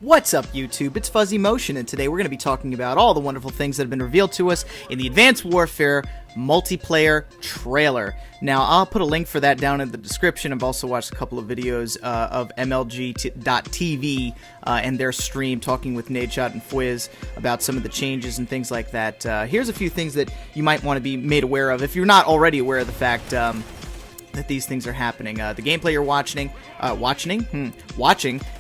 What's up, YouTube? It's Fuzzy Motion, and today we're going to be talking about all the wonderful things that have been revealed to us in the Advanced Warfare multiplayer trailer. Now, I'll put a link for that down in the description. I've also watched a couple of videos of MLG.TV and their stream talking with Nadeshot and Fwiz about some of the changes and things like that. Here's a few things that you might want to be made aware of if you're not already aware of the fact that these things are happening. The gameplay you're watching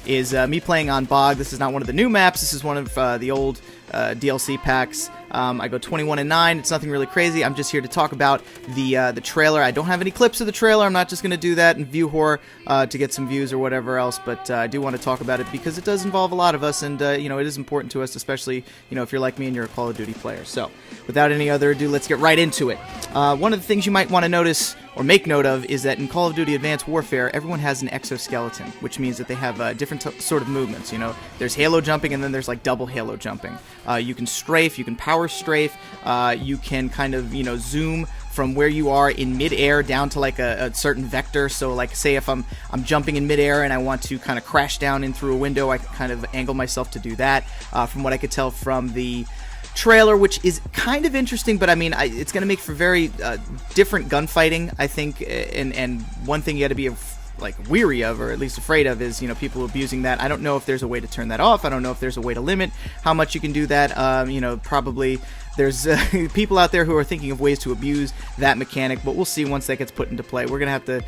is me playing on Bog. This is not one of the new maps. This is one of the old DLC packs. I go 21-9. It's nothing really crazy. I'm just here to talk about the trailer. I don't have any clips of the trailer. I'm not just going to do that and view horror to get some views or whatever else, but I do want to talk about it because it does involve a lot of us, and you know, it is important to us, especially if you're like me and you're a Call of Duty player. So, without any other ado, let's get right into it. One of the things you might want to notice or make note of is that in Call of Duty Advanced Warfare, everyone has an exoskeleton, which means that they have different sort of movements. There's halo jumping, and then there's like double halo jumping. You can strafe, you can power strafe, you can kind of, zoom from where you are in midair down to like a certain vector. So like, say if I'm jumping in midair and I want to kind of crash down in through a window, I can kind of angle myself to do that. From what I could tell from the trailer, which is kind of interesting, but I mean, it's going to make for very different gunfighting, I think. And one thing you got to be weary of, or at least afraid of, is people abusing that. I don't know if there's a way to turn that off. I don't know if there's a way to limit how much you can do that. Probably there's people out there who are thinking of ways to abuse that mechanic, but we'll see once that gets put into play. We're gonna have to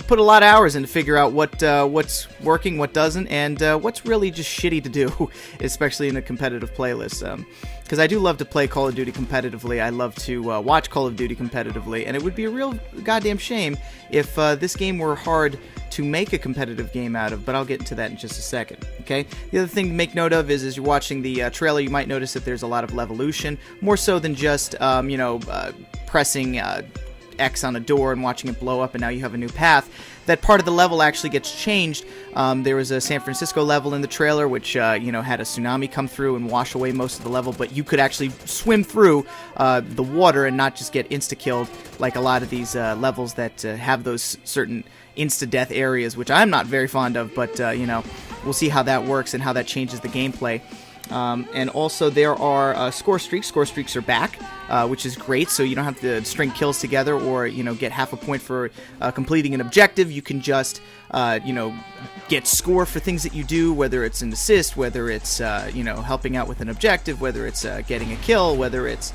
put a lot of hours in to figure out what's working, what doesn't, and what's really just shitty to do, especially in a competitive playlist. Because I do love to play Call of Duty competitively. I love to watch Call of Duty competitively, and it would be a real goddamn shame if this game were hard to make a competitive game out of, but I'll get into that in just a second, okay? The other thing to make note of is, as you're watching the trailer, you might notice that there's a lot of levolution, more so than just, pressing X on a door and watching it blow up, and now you have a new path. That part of the level actually gets changed. There was a San Francisco level in the trailer, which, had a tsunami come through and wash away most of the level, but you could actually swim through the water and not just get insta-killed like a lot of these levels that have those certain insta-death areas, which I'm not very fond of, but, we'll see how that works and how that changes the gameplay. And also there are score streaks. Score streaks are back, which is great, so you don't have to string kills together or, get half a point for completing an objective. You can just, get score for things that you do, whether it's an assist, whether it's, helping out with an objective, whether it's getting a kill, whether it's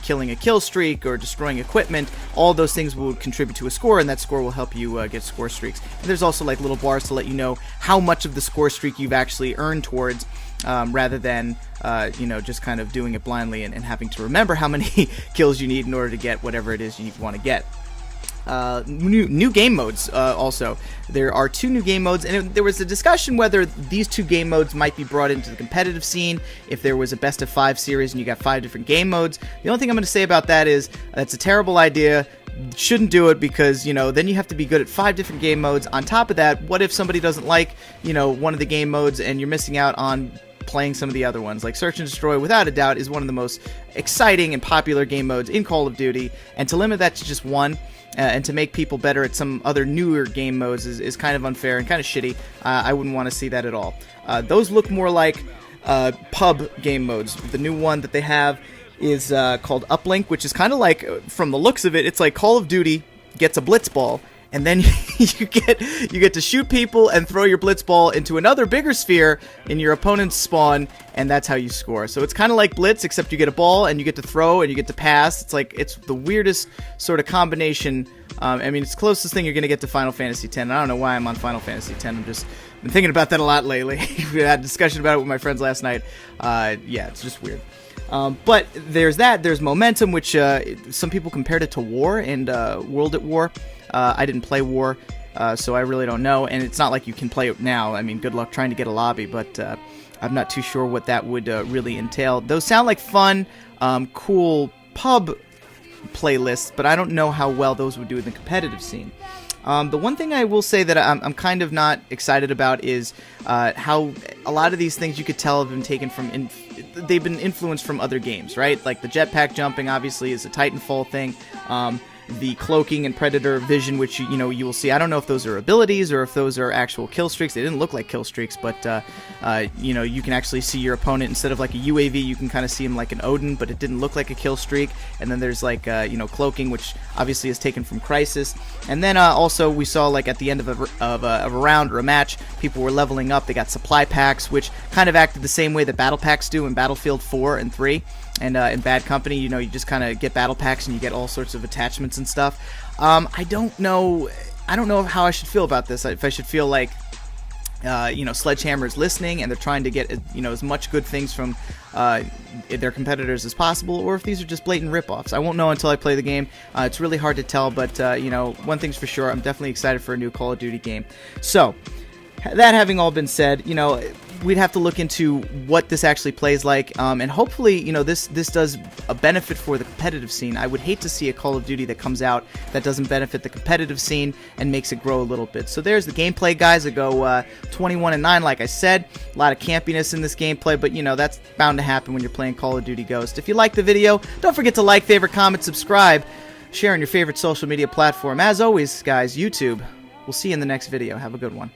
killing a kill streak or destroying equipment. All those things will contribute to a score, and that score will help you get score streaks. And there's also like little bars to let you know how much of the score streak you've actually earned towards, rather than, just kind of doing it blindly and having to remember how many kills you need in order to get whatever it is you want to get. New game modes, also. There are 2 new game modes, and there was a discussion whether these 2 game modes might be brought into the competitive scene if there was a best of 5 series and you got 5 different game modes. The only thing I'm going to say about that is that's a terrible idea. Shouldn't do it, because then you have to be good at 5 different game modes. On top of that, what if somebody doesn't like one of the game modes and you're missing out on playing some of the other ones? Like Search and Destroy, without a doubt, is one of the most exciting and popular game modes in Call of Duty, and to limit that to just one and to make people better at some other newer game modes is kind of unfair and kind of shitty. I wouldn't want to see that at all. Those look more like pub game modes. The new one that they have is called Uplink, which is kind of like, from the looks of it, it's like Call of Duty gets a blitzball, and then you get to shoot people and throw your blitzball into another bigger sphere in your opponent's spawn, and that's how you score. So it's kind of like Blitz, except you get a ball and you get to throw and you get to pass. It's the weirdest sort of combination. It's the closest thing you're going to get to Final Fantasy X. I don't know why I'm on Final Fantasy X. I've been thinking about that a lot lately. We had a discussion about it with my friends last night. Yeah, it's just weird. But there's that. There's Momentum, which some people compared it to War and World at War. I didn't play War, so I really don't know. And it's not like you can play it now. I mean, good luck trying to get a lobby, but I'm not too sure what that would really entail. Those sound like fun, cool pub playlists, but I don't know how well those would do in the competitive scene. The one thing I will say that I'm kind of not excited about is how a lot of these things you could tell have been taken from, they've been influenced from other games, right? Like the jetpack jumping obviously is a Titanfall thing. the cloaking and predator vision, which you will see. I don't know if those are abilities or if those are actual kill streaks. They didn't look like kill streaks, but you can actually see your opponent instead of like a UAV. You can kind of see him like an Odin, but it didn't look like a kill streak. And then there's like cloaking, which obviously is taken from Crisis. And then also we saw like at the end of a round or a match, people were leveling up. They got supply packs, which kind of acted the same way that battle packs do in Battlefield 4 and 3. And in Bad Company, you just kind of get battle packs and you get all sorts of attachments and stuff. I don't know how I should feel about this. If I should feel like Sledgehammer is listening and they're trying to get as much good things from their competitors as possible, or if these are just blatant ripoffs. I won't know until I play the game. It's really hard to tell, but one thing's for sure, I'm definitely excited for a new Call of Duty game. So, that having all been said, we'd have to look into what this actually plays like, and hopefully, this does a benefit for the competitive scene. I would hate to see a Call of Duty that comes out that doesn't benefit the competitive scene and makes it grow a little bit. So there's the gameplay, guys. I go 21-9, like I said. A lot of campiness in this gameplay, but that's bound to happen when you're playing Call of Duty Ghost. If you like the video, don't forget to like, favorite, comment, subscribe, share on your favorite social media platform. As always, guys, YouTube. We'll see you in the next video. Have a good one.